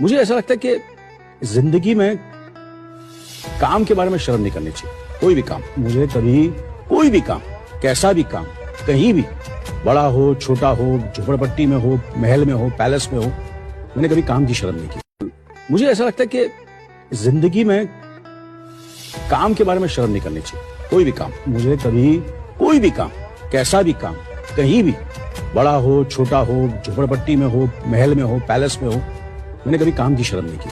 मुझे ऐसा लगता है कि जिंदगी में काम के बारे में शर्म नहीं करनी चाहिए। कोई भी काम, मुझे कभी कोई भी काम, कैसा भी काम, कहीं भी, बड़ा हो छोटा हो, झोपड़पट्टी में हो, महल में हो, पैलेस में हो, मैंने कभी काम की शर्म नहीं की। मुझे ऐसा लगता है कि जिंदगी में काम के बारे में शर्म नहीं करनी चाहिए। कोई भी काम, मुझे कभी कोई भी काम, कैसा भी काम, कहीं भी, बड़ा हो छोटा हो, झोपड़पट्टी में हो, महल में हो, पैलेस में हो, मैंने कभी काम की शर्म नहीं की।